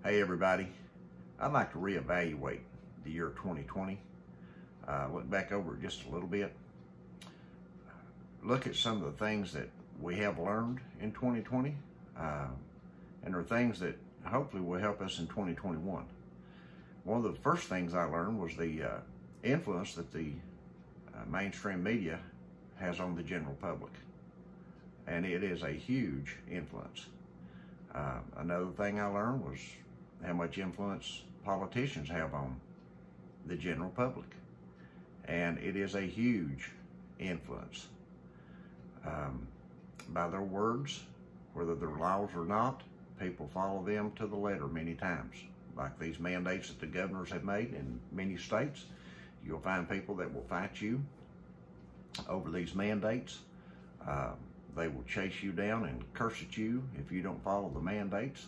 Hey everybody, I'd like to reevaluate the year 2020, look back over it just a little bit, look at some of the things that we have learned in 2020, and there are things that hopefully will help us in 2021. One of the first things I learned was the influence that the mainstream media has on the general public, and it is a huge influence. Another thing I learned was how much influence politicians have on the general public, and it is a huge influence. By their words, whether they're laws or not, people follow them to the letter many times. Like these mandates that the governors have made in many states, you'll find people that will fight you over these mandates. They will chase you down and curse at you if you don't follow the mandates.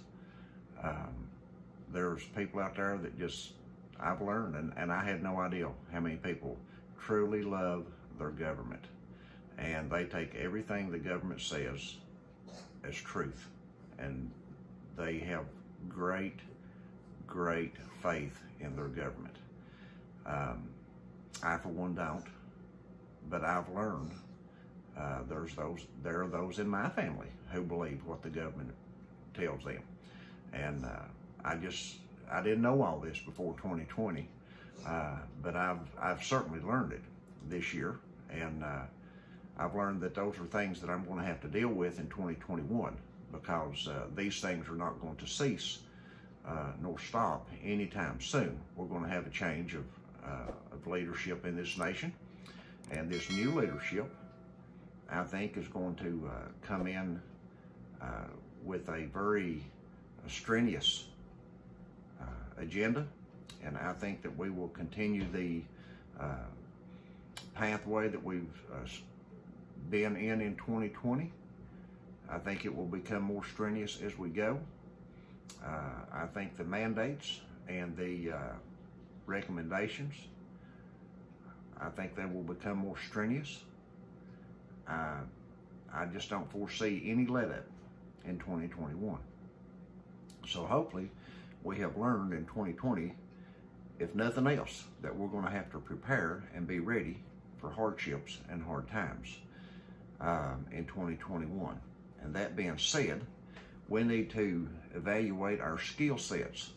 There's people out there that just, I've learned, and I had no idea how many people truly love their government. And they take everything the government says as truth. And they have great, great faith in their government. I, for one, don't. But I've learned there are those in my family who believe what the government tells them. And I didn't know all this before 2020, but I've certainly learned it this year, and I've learned that those are things that I'm going to have to deal with in 2021, because these things are not going to cease nor stop anytime soon. We're going to have a change of leadership in this nation, and this new leadership, I think, is going to come in with a very strenuous agenda, and I think that we will continue the pathway that we've been in 2020. I think it will become more strenuous as we go. I think the mandates and the recommendations, I think they will become more strenuous. I just don't foresee any let-up in 2021. So hopefully we have learned in 2020, if nothing else, that we're going to have to prepare and be ready for hardships and hard times in 2021. And that being said, we need to evaluate our skill sets.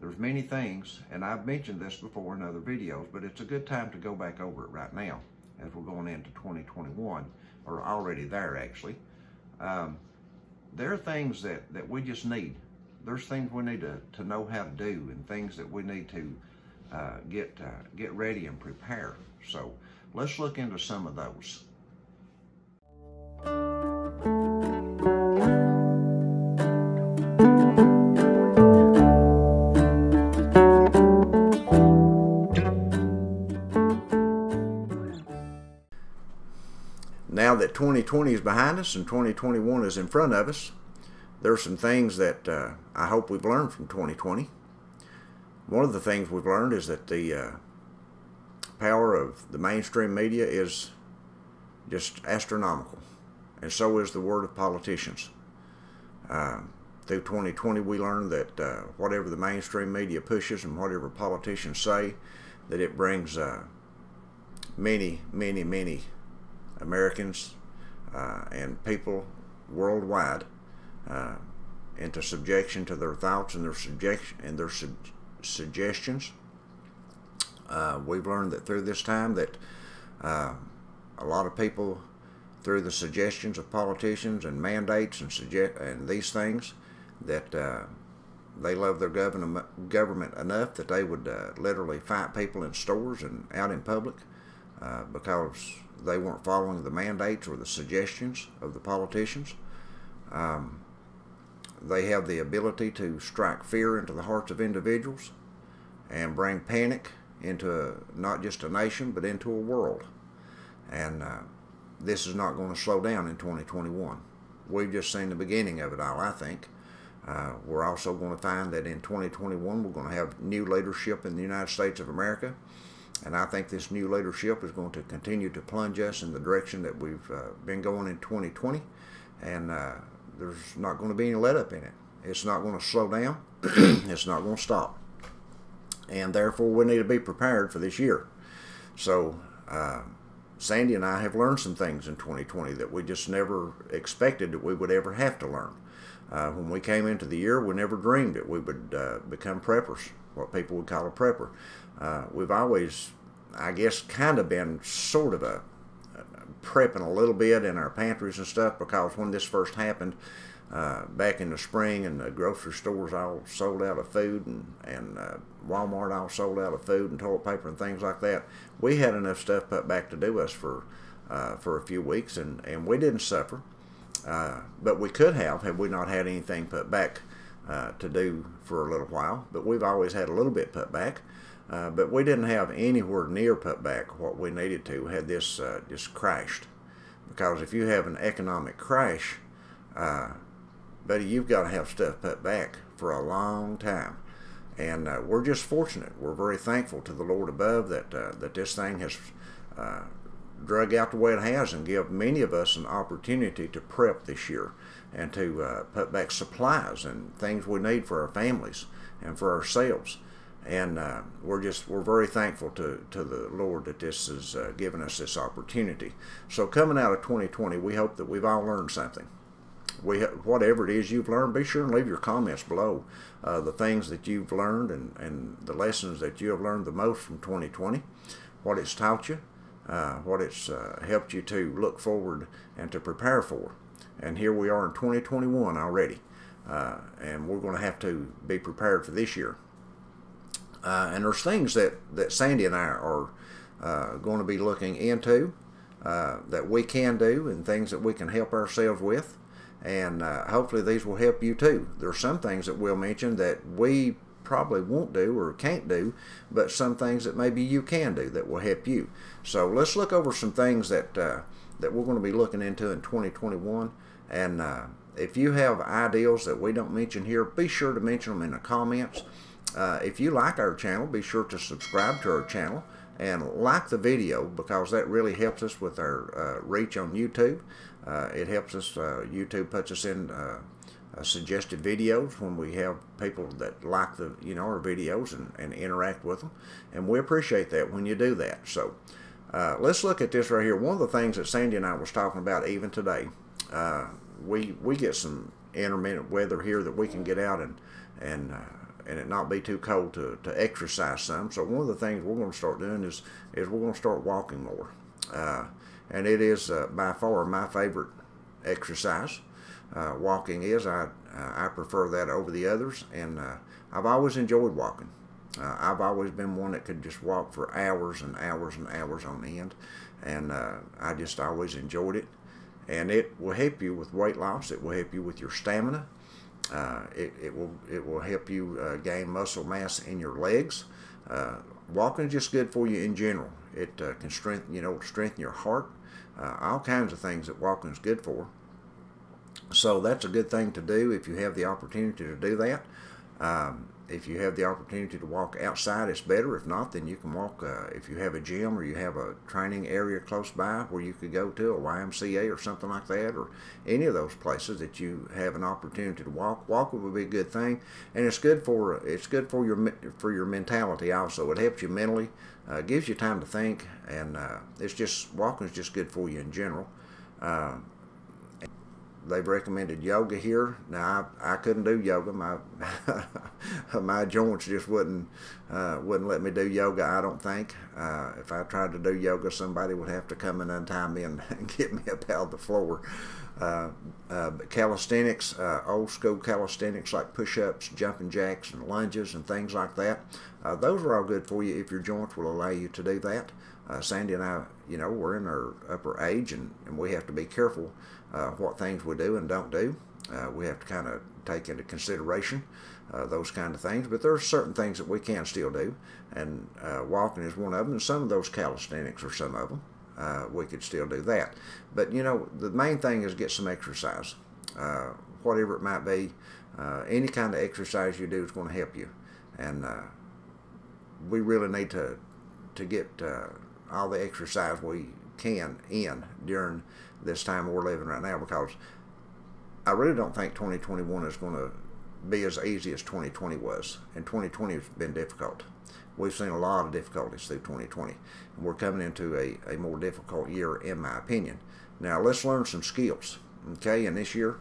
There's many things, and I've mentioned this before in other videos, but it's a good time to go back over it right now as we're going into 2021, or already there actually. There are things that we just need. There's things we need to know how to do, and things that we need to get ready and prepare. So let's look into some of those. Now that 2020 is behind us and 2021 is in front of us, there are some things that I hope we've learned from 2020. One of the things we've learned is that the power of the mainstream media is just astronomical, and so is the word of politicians. Through 2020, we learned that whatever the mainstream media pushes and whatever politicians say, that it brings many, many, many Americans and people worldwide into subjection to their thoughts and their suggestions. We've learned that through this time that a lot of people, through the suggestions of politicians and mandates and these things, that they love their government enough that they would literally fight people in stores and out in public because they weren't following the mandates or the suggestions of the politicians. They have the ability to strike fear into the hearts of individuals and bring panic into not just a nation, but into a world. And this is not going to slow down in 2021. We've just seen the beginning of it all, I think. We're also going to find that in 2021 we're going to have new leadership in the United States of America. And I think this new leadership is going to continue to plunge us in the direction that we've been going in 2020. And there's not going to be any let up in it. It's not going to slow down. It's not going to stop. And therefore, we need to be prepared for this year. So, Sandy and I have learned some things in 2020 that we just never expected that we would ever have to learn. When we came into the year, we never dreamed that we would become preppers, what people would call a prepper. We've always, I guess, kind of been sort of prepping a little bit in our pantries and stuff, because when this first happened back in the spring, and the grocery stores all sold out of food, and Walmart all sold out of food and toilet paper and things like that, we had enough stuff put back to do us for a few weeks, and we didn't suffer. But we could have we not had anything put back to do for a little while. But we've always had a little bit put back. But we didn't have anywhere near put back what we needed to had this just crashed. Because if you have an economic crash, buddy, you've got to have stuff put back for a long time. And we're just fortunate. We're very thankful to the Lord above that that this thing has drug out the way it has, and give many of us an opportunity to prep this year and to put back supplies and things we need for our families and for ourselves. And we're very thankful to the Lord that this has given us this opportunity. So coming out of 2020, we hope that we've all learned something. Whatever it is you've learned, be sure and leave your comments below. The things that you've learned and the lessons that you have learned the most from 2020, what it's taught you, what it's helped you to look forward and to prepare for. And here we are in 2021 already, and we're going to have to be prepared for this year. And there's things that Sandy and I are going to be looking into that we can do, and things that we can help ourselves with. And hopefully these will help you too. There's some things that we'll mention that we probably won't do or can't do, but some things that maybe you can do that will help you. So let's look over some things that that we're going to be looking into in 2021. And if you have ideas that we don't mention here, be sure to mention them in the comments. If you like our channel, be sure to subscribe to our channel and like the video, because that really helps us with our reach on YouTube. It helps us, YouTube puts us in suggested videos when we have people that like our videos and interact with them, and we appreciate that when you do that. So let's look at this right here. One of the things that Sandy and I was talking about even today, we get some intermittent weather here that we can get out and it not be too cold to exercise some. So one of the things we're going to start doing is we're going to start walking more, and it is by far my favorite exercise. Walking is. I prefer that over the others, and I've always enjoyed walking. I've always been one that could just walk for hours and hours and hours on end, and I just always enjoyed it. And it will help you with weight loss. It will help you with your stamina. It will help you gain muscle mass in your legs. Walking is just good for you in general. It can strengthen your heart. All kinds of things that walking is good for. So that's a good thing to do if you have the opportunity to do that. If you have the opportunity to walk outside, it's better. If not, then you can walk, if you have a gym or you have a training area close by where you could go to, a YMCA or something like that, or any of those places that you have an opportunity to walk. Walking would be a good thing, and it's good for your mentality also. It helps you mentally, gives you time to think, and walking is just good for you in general. They've recommended yoga here. Now I couldn't do yoga. My joints just wouldn't let me do yoga, I don't think. If I tried to do yoga, somebody would have to come and untie me and get me up out of the floor. But calisthenics, old school calisthenics like push-ups, jumping jacks, and lunges and things like that, those are all good for you if your joints will allow you to do that. Sandy and I, we're in our upper age, and we have to be careful what things we do and don't do. We have to kind of take into consideration those kind of things, but there are certain things that we can still do, and walking is one of them, and some of those calisthenics are some of them. We could still do that, but the main thing is get some exercise, whatever it might be. Any kind of exercise you do is going to help you, and we really need to get all the exercise we can in during this time we're living right now, because I really don't think 2021 is going to be as easy as 2020 was, and 2020 has been difficult. We've seen a lot of difficulties through 2020, and we're coming into a more difficult year, in my opinion. Now, let's learn some skills, okay? And this year,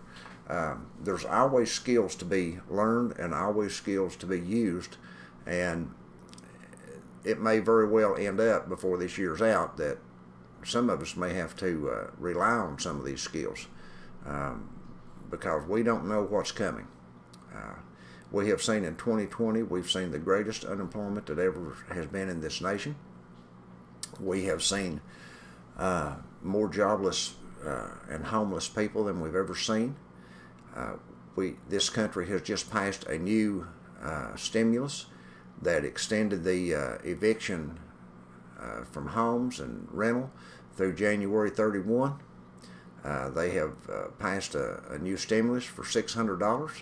there's always skills to be learned and always skills to be used, and it may very well end up before this year's out that some of us may have to rely on some of these skills because we don't know what's coming. We have seen in 2020, we've seen the greatest unemployment that ever has been in this nation. We have seen more jobless and homeless people than we've ever seen. This country has just passed a new stimulus that extended the eviction from homes and rental through January 31. They have passed a new stimulus for $600.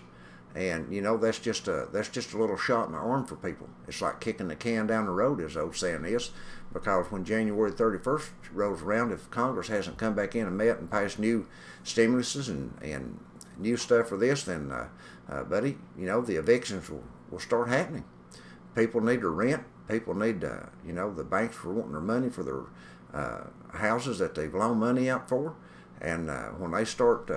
And you know, that's just a little shot in the arm for people. It's like kicking the can down the road, as the old saying is, because when January 31st rolls around, if Congress hasn't come back in and met and passed new stimuluses and new stuff for this, then buddy, you know, the evictions will start happening. People need to rent. People need you know, the banks are wanting their money for their houses that they've loaned money out for, and when they start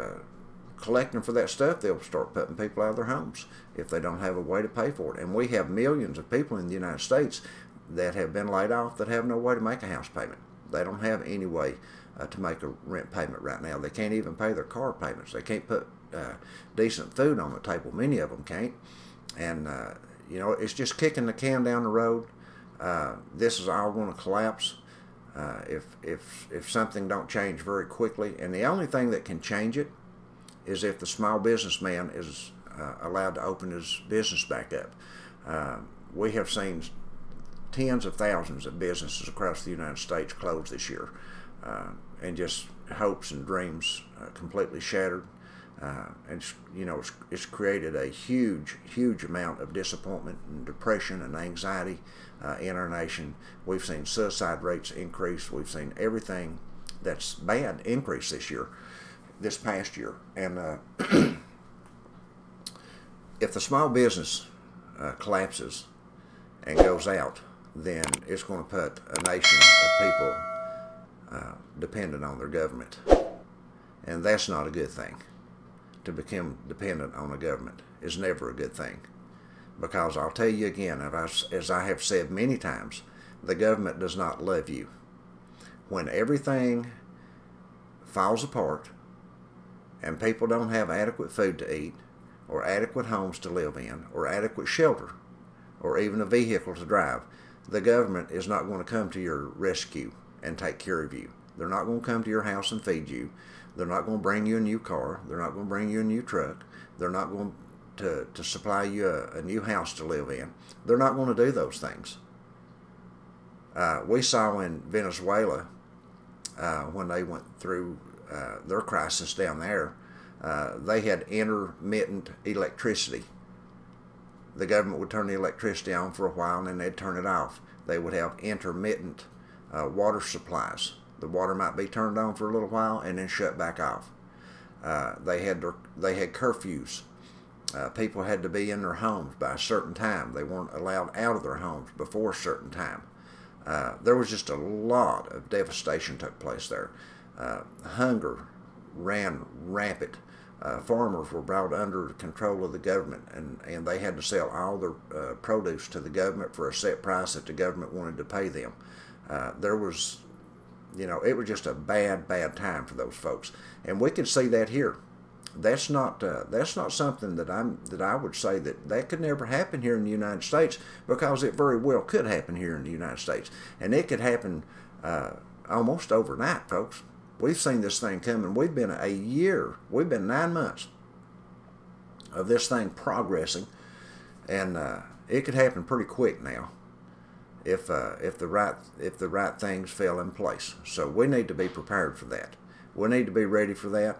collecting for that stuff, they'll start putting people out of their homes if they don't have a way to pay for it. And we have millions of people in the United States that have been laid off that have no way to make a house payment. They don't have any way to make a rent payment right now. They can't even pay their car payments. They can't put decent food on the table. Many of them can't. And you know, it's just kicking the can down the road. This is all going to collapse if something don't change very quickly. And the only thing that can change it is if the small businessman is allowed to open his business back up. We have seen tens of thousands of businesses across the United States close this year, and just hopes and dreams completely shattered. And you know, it's created a huge amount of disappointment and depression and anxiety in our nation. We've seen suicide rates increase. We've seen everything that's bad increase this past year. And if the small business collapses and goes out, then it's going to put a nation of people dependent on their government. And that's not a good thing. To become dependent on a government is never a good thing. Because I'll tell you again, as I have said many times, the government does not love you. When everything falls apart, and people don't have adequate food to eat, or adequate homes to live in, or adequate shelter, or even a vehicle to drive, the government is not going to come to your rescue and take care of you. They're not going to come to your house and feed you. They're not going to bring you a new car. They're not going to bring you a new truck. They're not going to supply you a new house to live in. They're not going to do those things. We saw in Venezuela, when they went through their crisis down there, they had intermittent electricity. The government would turn the electricity on for a while and then they'd turn it off. They would have intermittent water supplies. The water might be turned on for a little while and then shut back off. They had curfews. People had to be in their homes by a certain time. They weren't allowed out of their homes before a certain time. There was just a lot of devastation took place there. Hunger ran rampant. Farmers were brought under control of the government, and they had to sell all their produce to the government for a set price that the government wanted to pay them. There was, you know, it was just a bad time for those folks, and we could see that here. That's not something that I would say that could never happen here in the United States, because it very well could happen here in the United States, and it could happen almost overnight, folks. We've seen this thing coming. We've been 9 months of this thing progressing, and it could happen pretty quick now if the right things fell in place. So we need to be prepared for that. We need to be ready for that.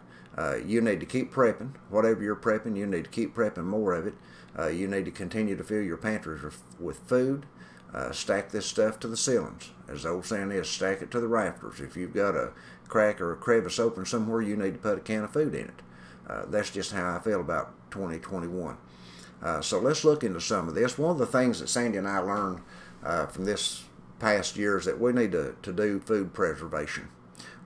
You need to keep prepping. Whatever you're prepping, you need to keep prepping more of it. You need to continue to fill your pantries with food. Stack this stuff to the ceilings. As the old saying is, stack it to the rafters. If you've got a crack or a crevice open somewhere, you need to put a can of food in it. That's just how I feel about 2021. So let's look into some of this. One of the things that Sandy and I learned from this past year is that we need to do food preservation.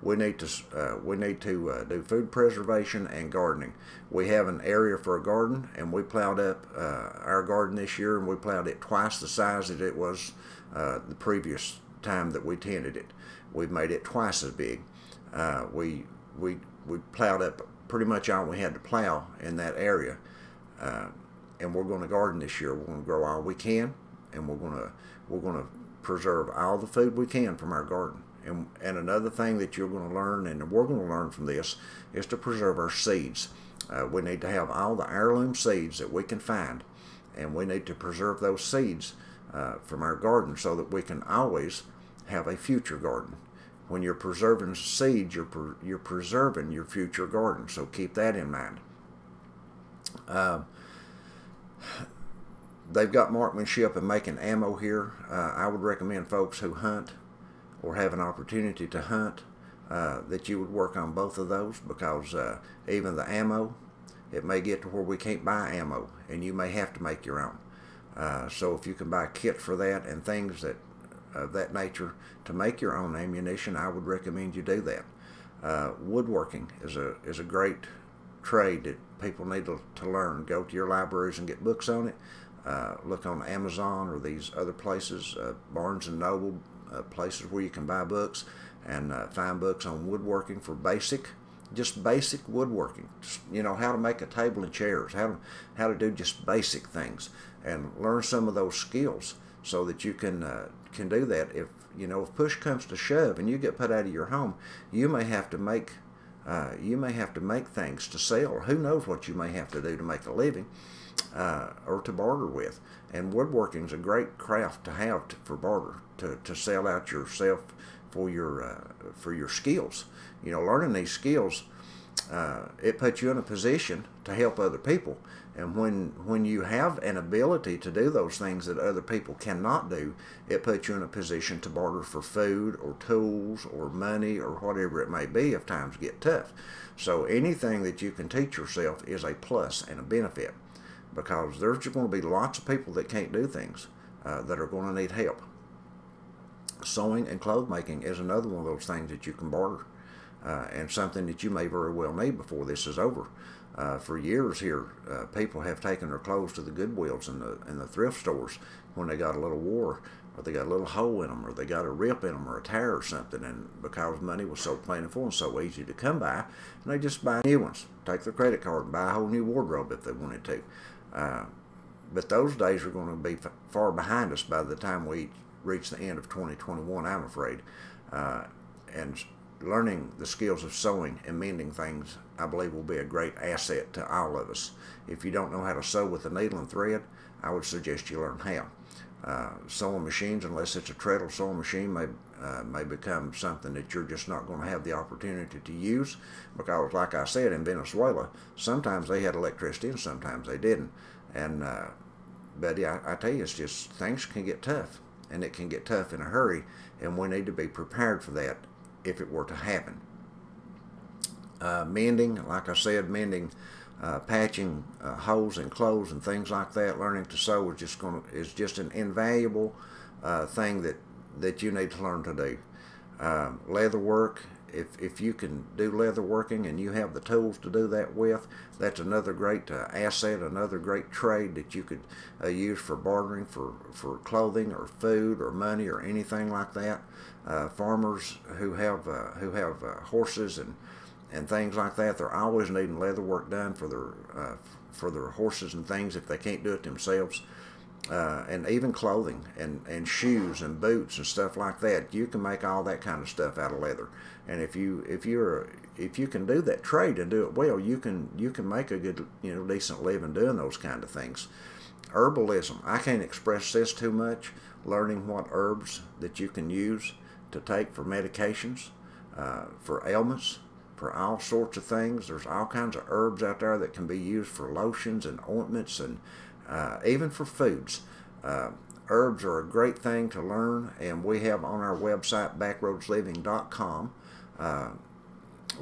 We need to do food preservation and gardening. We have an area for a garden, and we plowed up our garden this year, and we plowed it twice the size that it was the previous time that we tended it. We've made it twice as big. We plowed up pretty much all we had to plow in that area, and we're going to garden this year. We're going to grow all we can, and we're going to preserve all the food we can from our garden. And another thing that you're going to learn, and we're going to learn from this, is to preserve our seeds. We need to have all the heirloom seeds that we can find, and we need to preserve those seeds from our garden so that we can always have a future garden. When you're preserving seeds, you're preserving your future garden, so keep that in mind. They've got marksmanship and making ammo here. I would recommend folks who hunt or have an opportunity to hunt that you would work on both of those, because even the ammo, it may get to where we can't buy ammo, and you may have to make your own. So if you can buy a kit for that and things of that nature to make your own ammunition, I would recommend you do that. Woodworking is a great trade that people need to learn. Go to your libraries and get books on it. Look on Amazon or these other places, Barnes and Noble, places where you can buy books, and find books on woodworking for just basic woodworking. Just, how to make a table and chairs, how to do just basic things, and learn some of those skills so that you can do that. If push comes to shove and you get put out of your home, you may have to make things to sell. Who knows what you may have to do to make a living, or to barter with. And woodworking is a great craft to have for barter, to sell out yourself for your skills. Learning these skills, it puts you in a position to help other people. And when you have an ability to do those things that other people cannot do, it puts you in a position to barter for food or tools or money or whatever it may be if times get tough. So anything that you can teach yourself is a plus and a benefit, because there's going to be lots of people that can't do things that are going to need help. Sewing and clothes making is another one of those things that you can barter, and something that you may very well need before this is over. For years here, people have taken their clothes to the Goodwills and the thrift stores when they got a little war, or they got a little hole in them, or they got a rip in them, or a tear or something, and because money was so plentiful and so easy to come by, and they just buy new ones, take their credit card and buy a whole new wardrobe if they wanted to. But those days are going to be far behind us by the time we reach the end of 2021, I'm afraid. And learning the skills of sewing and mending things, I believe, will be a great asset to all of us. If you don't know how to sew with a needle and thread, I would suggest you learn how. Sewing machines, unless it's a treadle sewing machine, may become something that you're just not going to have the opportunity to use, because, like I said, in Venezuela, sometimes they had electricity and sometimes they didn't. And but yeah, I tell you, it's just, things can get tough, and it can get tough in a hurry, and we need to be prepared for that if it were to happen. Mending, like I said, patching holes in clothes and things like that. Learning to sew is just an invaluable thing that you need to learn to do. Leather work, if you can do leather working and you have the tools to do that with, that's another great asset, another great trade that you could use for bartering for clothing or food or money or anything like that. Farmers who have horses and things like that, they're always needing leather work done for their horses and things if they can't do it themselves. And even clothing and shoes and boots and stuff like that, you can make all that kind of stuff out of leather. And if you can do that trade and do it well, you can make a good, decent living doing those kind of things. Herbalism, I can't express this too much. Learning what herbs that you can use to take for medications, for ailments, for all sorts of things. There's all kinds of herbs out there that can be used for lotions and ointments, and even for foods. Herbs are a great thing to learn, and we have on our website, backroadsliving.com,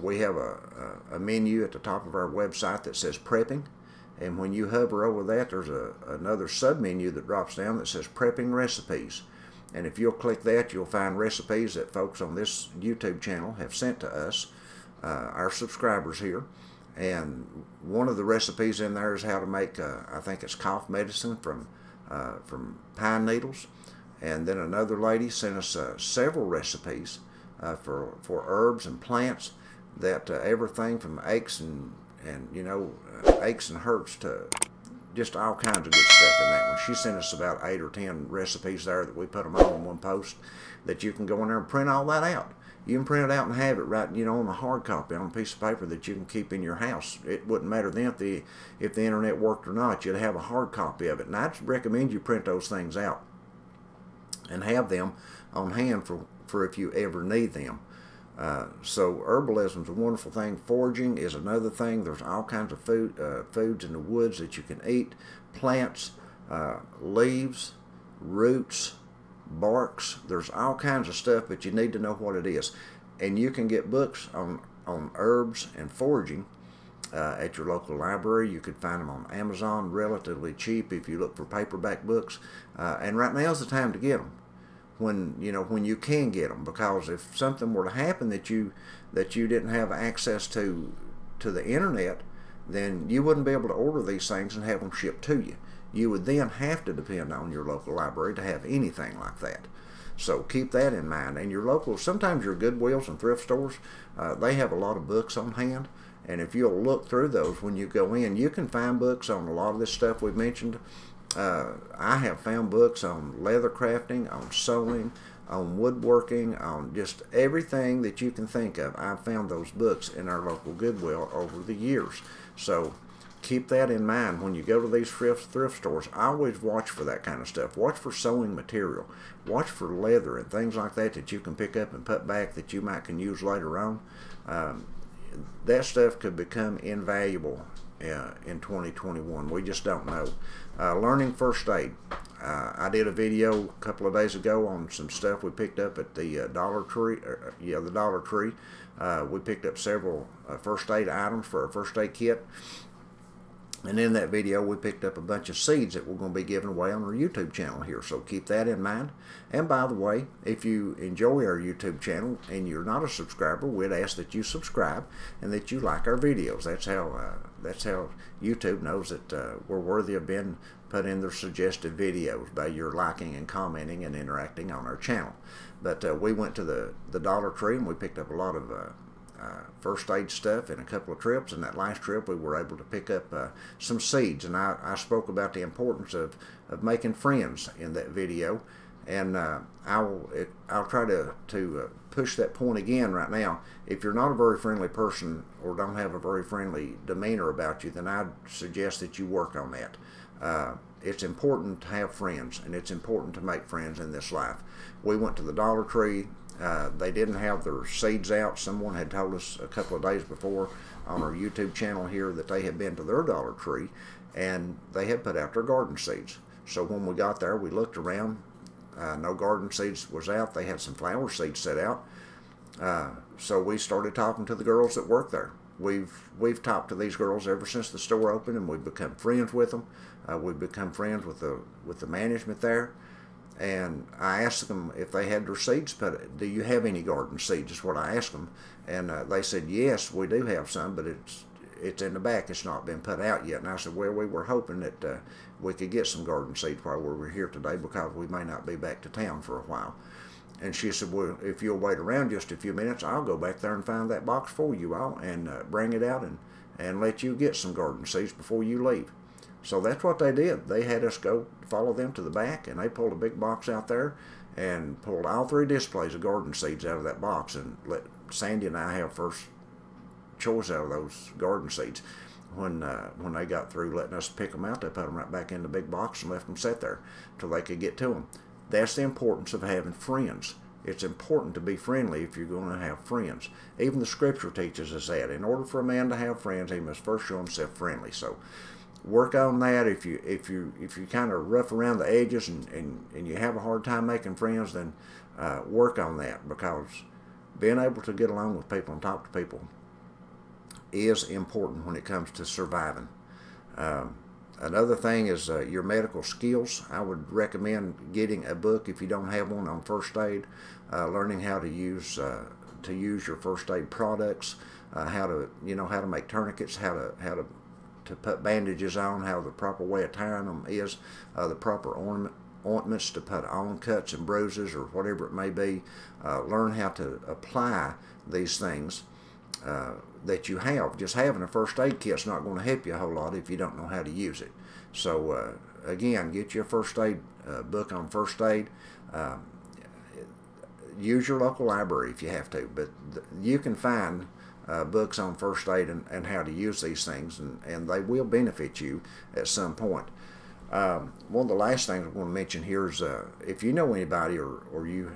we have a menu at the top of our website that says prepping, and when you hover over that, there's another sub-menu that drops down that says Prepping Recipes. And if you'll click that, you'll find recipes that folks on this YouTube channel have sent to us, our subscribers here. And one of the recipes in there is how to make, I think it's cough medicine from pine needles. And then another lady sent us several recipes for herbs and plants, that everything from aches and aches and hurts to just all kinds of good stuff in that one. She sent us about 8 or 10 recipes there that we put them all in one post, that you can go in there and print all that out. You can print it out and have it right, on a hard copy on a piece of paper that you can keep in your house. It wouldn't matter then if the internet worked or not. You'd have a hard copy of it. And I'd recommend you print those things out and have them on hand for if you ever need them. So herbalism is a wonderful thing. Foraging is another thing. There's all kinds of foods in the woods that you can eat. Plants, leaves, roots, barks. There's all kinds of stuff, but you need to know what it is. And you can get books on herbs and foraging at your local library. You could find them on Amazon relatively cheap if you look for paperback books. And right now is the time to get them, when you can get them, because if something were to happen that you didn't have access to the internet, then you wouldn't be able to order these things and have them shipped to you. You would then have to depend on your local library to have anything like that. So keep that in mind. And your local, sometimes your Goodwills and thrift stores, they have a lot of books on hand. And if you'll look through those when you go in, you can find books on a lot of this stuff we've mentioned. I have found books on leather crafting, on sewing, on woodworking, on just everything that you can think of. I've found those books in our local Goodwill over the years. So keep that in mind when you go to these thrift stores. I always watch for that kind of stuff. Watch for sewing material. Watch for leather and things like that that you can pick up and put back that you might can use later on. That stuff could become invaluable in 2021. We just don't know. Learning first aid. I did a video a couple of days ago on some stuff we picked up at the Dollar Tree. The Dollar Tree. We picked up several first aid items for our first aid kit. And in that video, we picked up a bunch of seeds that we're going to be giving away on our YouTube channel here. So keep that in mind. And by the way, if you enjoy our YouTube channel and you're not a subscriber, we'd ask that you subscribe and that you like our videos. That's how YouTube knows that we're worthy of being put in their suggested videos, by your liking and commenting and interacting on our channel. But we went to the Dollar Tree and we picked up a lot of first aid stuff in a couple of trips. And that last trip we were able to pick up some seeds, and I spoke about the importance of making friends in that video, and I'll try to push that point again right now. If you're not a very friendly person or don't have a very friendly demeanor about you, then I'd suggest that you work on that. It's important to have friends, and it's important to make friends in this life. We went to the Dollar Tree. They didn't have their seeds out. Someone had told us a couple of days before on our YouTube channel here that they had been to their Dollar Tree and they had put out their garden seeds. So when we got there, we looked around. No garden seeds was out. They had some flower seeds set out. So we started talking to the girls that work there. We've talked to these girls ever since the store opened, and we've become friends with them. We've become friends with the management there. And I asked them if they had their seeds put. Do you have any garden seeds? Is what I asked them, and they said yes, we do have some, but it's in the back. It's not been put out yet. And I said, well, we were hoping that we could get some garden seeds while we were here today, because we may not be back to town for a while. And she said, well, if you'll wait around just a few minutes, I'll go back there and find that box for you all and bring it out and let you get some garden seeds before you leave. So that's what they did. They had us go follow them to the back, and they pulled a big box out there and pulled all 3 displays of garden seeds out of that box, and let Sandy and I have first choice out of those garden seeds. When they got through letting us pick them out, they put them right back in the big box and left them sit there till they could get to them. That's the importance of having friends. It's important to be friendly if you're going to have friends. Even the scripture teaches us that. In order for a man to have friends, he must first show himself friendly. So work on that. If you kind of rough around the edges and you have a hard time making friends, then work on that, because being able to get along with people and talk to people is important when it comes to surviving. Another thing is your medical skills. I would recommend getting a book if you don't have one on first aid, learning how to use your first aid products, how to make tourniquets, how to put bandages on, how the proper way of tying them is, the proper ointments to put on cuts and bruises or whatever it may be. Learn how to apply these things that you have. Just having a first aid kit's not going to help you a whole lot if you don't know how to use it. So again, get your first aid book on first aid. Use your local library if you have to, but you can find books on first aid and how to use these things, and they will benefit you at some point. One of the last things I want to mention here is if you know anybody or you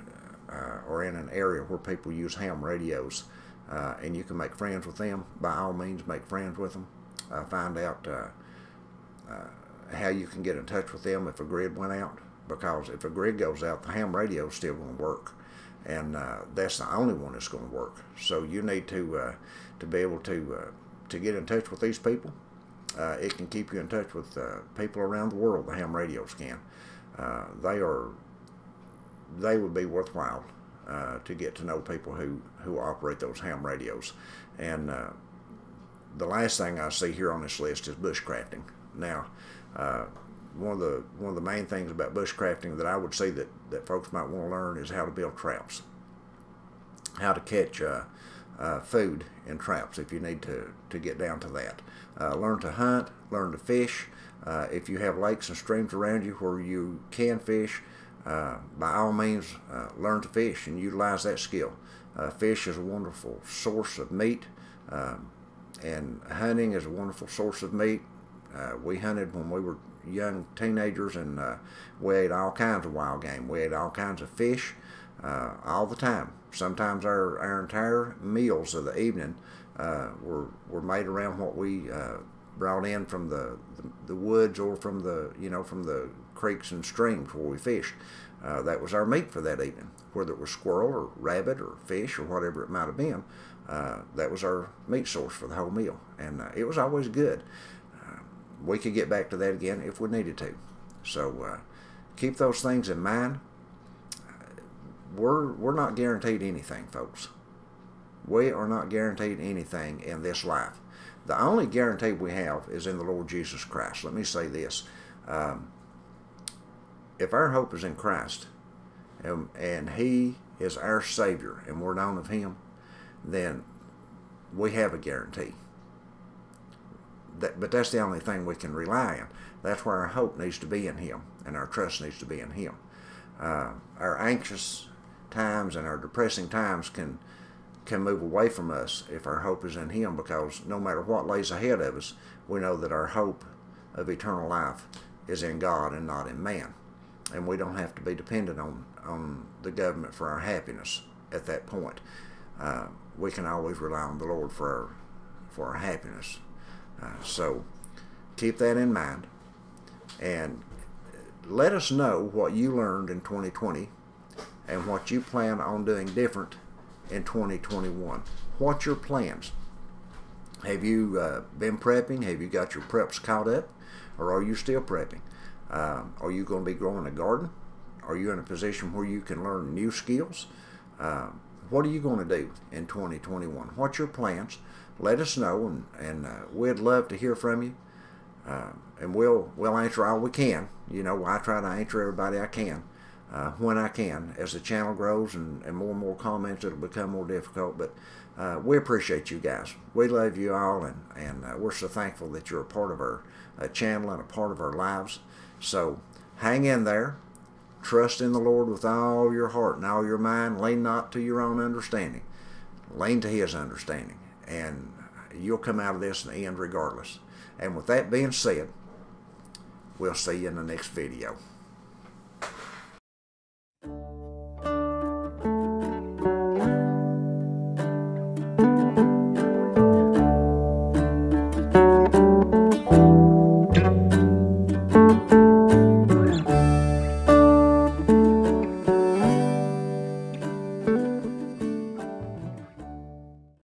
are in an area where people use ham radios, and you can make friends with them, by all means make friends with them. Find out how you can get in touch with them if a grid went out, because if a grid goes out, the ham radio is still going to work, and that's the only one that's going to work. So you need to be able to get in touch with these people. It can keep you in touch with people around the world. The ham radios can. They would be worthwhile to get to know people who operate those ham radios. And the last thing I see here on this list is bushcrafting. Now, one of the main things about bushcrafting that I would say that folks might want to learn is how to build traps, how to catch food in traps if you need to get down to that. Learn to hunt, learn to fish. If you have lakes and streams around you where you can fish, by all means learn to fish and utilize that skill. Fish is a wonderful source of meat, and hunting is a wonderful source of meat. We hunted when we were young teenagers, and we ate all kinds of wild game. We ate all kinds of fish all the time. Sometimes our entire meals of the evening were made around what we brought in from the woods or from the creeks and streams where we fished. That was our meat for that evening, whether it was squirrel or rabbit or fish or whatever it might have been. That was our meat source for the whole meal, and it was always good. We could get back to that again if we needed to. So keep those things in mind. We're not guaranteed anything, folks. We are not guaranteed anything in this life. The only guarantee we have is in the Lord Jesus Christ. Let me say this. If our hope is in Christ, and He is our Savior, and we're known of Him, then we have a guarantee. But that's the only thing we can rely on. That's where our hope needs to be in Him, and our trust needs to be in Him. Our anxious times and our depressing times can move away from us if our hope is in Him, because no matter what lays ahead of us, we know that our hope of eternal life is in God and not in man. And we don't have to be dependent on the government for our happiness at that point. We can always rely on the Lord for our happiness. So keep that in mind, and let us know what you learned in 2020 and what you plan on doing different in 2021. What's your plans? Have you been prepping? Have you got your preps caught up, or are you still prepping? Are you going to be growing a garden? Are you in a position where you can learn new skills? What are you going to do in 2021? What's your plans? Let us know, and we'd love to hear from you. And we'll answer all we can. You know, I try to answer everybody I can when I can. As the channel grows and more comments, it'll become more difficult. But we appreciate you guys. We love you all, and we're so thankful that you're a part of our channel and a part of our lives. So hang in there. Trust in the Lord with all your heart and all your mind. Lean not to your own understanding. Lean to His understanding. And you'll come out of this in the end regardless. And with that being said, we'll see you in the next video.